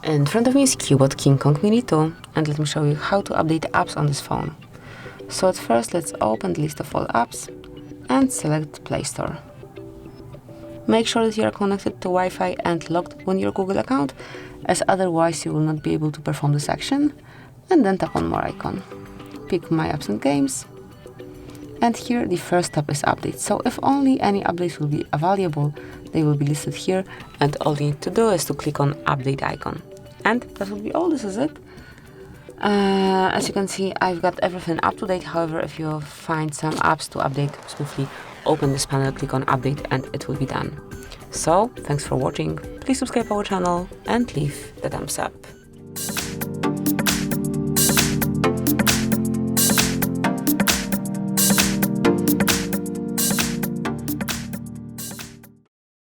In front of me is Cubot King Kong Mini 2, and let me show you how to update apps on this phone. So at first, let's open the list of all apps and select Play Store. Make sure that you are connected to Wi-Fi and logged on your Google account, as otherwise you will not be able to perform this action. And then tap on More icon. Pick My Apps and Games. And here the first tab is Updates. So if only any updates will be available, they will be listed here, and all you need to do is to click on Update icon. And that will be all. This is it. As you can see, I've got everything up to date. However, if you find some apps to update smoothly, open this panel, click on Update, and it will be done. So, thanks for watching. Please subscribe our channel and leave the thumbs up.